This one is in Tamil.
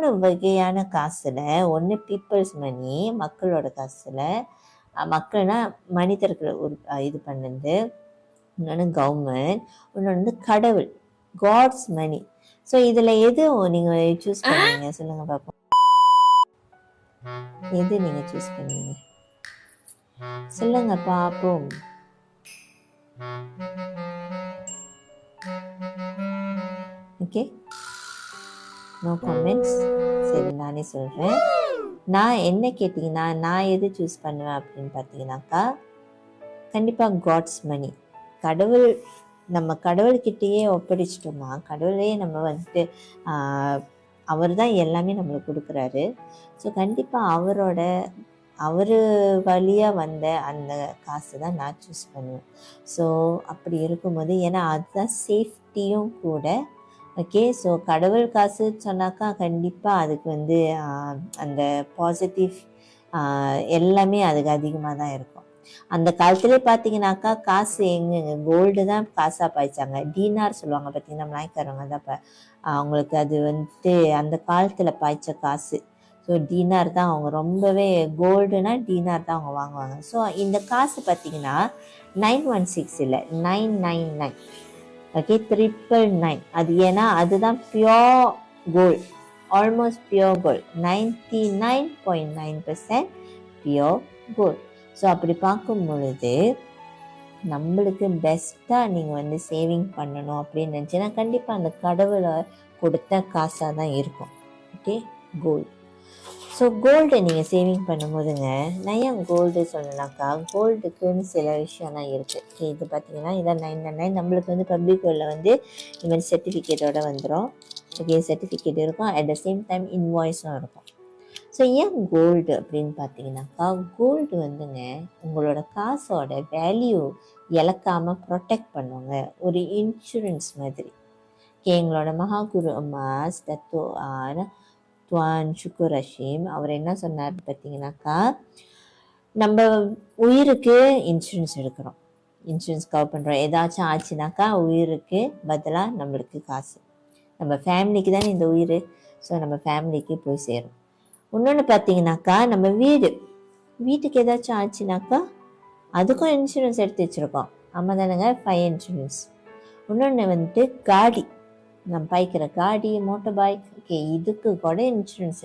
3 வகையான காசுல ஒன்று பீப்புள்ஸ் மணி, மக்களோட காசுல, மக்கள்னா மனிதர்கள் இது பண்ணது, இன்னொன்று கவர்மெண்ட், இன்னொன்று கடவுள், காட்ஸ் மணி. ஸோ இதில் எது நீங்கள் சூஸ் பண்ணுவீங்க சொல்லுங்கள் பார்ப்போம். எது நீங்கள் சூஸ் பண்ணுவீங்க சொல்லுங்க பார்ப்போம். Okay, no comments. சரி, நானே சொல்கிறேன். நான் என்ன கேட்டிங்கன்னா, நான் எது சூஸ் பண்ணுவேன் அப்படின்னு பார்த்தீங்கன்னாக்கா, கண்டிப்பாக காட்ஸ் மணி. கடவுள், நம்ம கடவுள்கிட்டயே ஒப்படைச்சிட்டோமா, கடவுளையே நம்ம வந்துட்டு அவர் தான் எல்லாமே நம்மளுக்கு கொடுக்குறாரு. ஸோ கண்டிப்பாக அவர் வழியாக வந்த அந்த காசு தான் நான் சூஸ் பண்ணுவேன். ஸோ அப்படி இருக்கும்போது, ஏன்னா அதுதான் சேஃப்டியும் கூட. ஓகே, ஸோ கடவுள் காசு சொன்னாக்கா கண்டிப்பாக அதுக்கு வந்து அந்த பாசிட்டிவ் எல்லாமே அதுக்கு அதிகமாக தான் இருக்கும். அந்த காலத்துலேயே பார்த்தீங்கன்னாக்கா காசு எங்கெங்க, கோல்டு தான் காசாக பாய்ச்சாங்க. டீனார் சொல்லுவாங்க பார்த்தீங்கன்னா, மலாய்க்காரவங்க தான் அவங்களுக்கு அது வந்துட்டு அந்த காலத்தில் பாய்ச்ச காசு. ஸோ டீனார் தான் அவங்க ரொம்பவே, கோல்டுனா டீனார் தான் அவங்க வாங்குவாங்க. ஸோ இந்த காசு பார்த்தீங்கன்னா 916 இல்லை, 999. ஓகே, 999. அது ஏன்னா அதுதான் pure gold, almost pure gold, 99.9% pure gold. So அப்படி பார்க்கும் பொழுது நம்மளுக்கு பெஸ்ட்டாக நீங்கள் வந்து சேவிங் பண்ணணும் அப்படின்னு நினச்சின்னா கண்டிப்பாக அந்த கடவுளை கொடுத்த காசாக தான் இருக்கும். Okay, gold. ஸோ கோல்டு நீங்கள் சேவிங் பண்ணும்போதுங்க, நான் ஏன் கோல்டு சொல்லலாம்க்கா, கோல்டுக்குன்னு சில விஷயம்லாம் இருக்குது. ஓகே, இது பார்த்தீங்கன்னா இதான் 999. நம்மளுக்கு வந்து பப்ளிக் கோல்டில் வந்து இந்த மாதிரி சர்டிஃபிகேட்டோடு வந்துடும். ஓகே, சர்டிஃபிகேட் இருக்கும், அட் த சேம் டைம் இன்வாய்ஸும் இருக்கும். ஸோ ஏன் கோல்டு அப்படின்னு பார்த்தீங்கன்னாக்கா, கோல்டு வந்துங்க உங்களோட காசோட வேல்யூ இழக்காமல் ப்ரொடெக்ட் பண்ணுவாங்க, ஒரு இன்சூரன்ஸ் மாதிரி. ஓகே, எங்களோட மகாகுரு அம்மாஸ் துவான் ஷுக்குர் ரஷீம் அவர் என்ன சொன்னார் பார்த்தீங்கன்னாக்கா, நம்ம உயிருக்கு இன்சூரன்ஸ் எடுக்கிறோம், இன்சூரன்ஸ் கவர் பண்ணுறோம். ஏதாச்சும் ஆச்சுனாக்கா உயிருக்கு பதிலாக நம்மளுக்கு காசு, நம்ம ஃபேமிலிக்கு தானே இந்த உயிர். ஸோ நம்ம ஃபேமிலிக்கு போய் சேரும். இன்னொன்று பார்த்தீங்கன்னாக்கா, நம்ம வீட்டுக்கு ஏதாச்சும் ஆச்சுனாக்கா அதுக்கும் இன்சூரன்ஸ் எடுத்து வச்சுருக்கோம். ஆமாம் தானேங்க, ஃபயர் இன்சூரன்ஸ். இன்னொன்று வந்துட்டு காடி, நம்ம பாய்க்கிற காடி, மோட்டர் பைக், ஓகே, இதுக்கு கூட இன்சூரன்ஸ்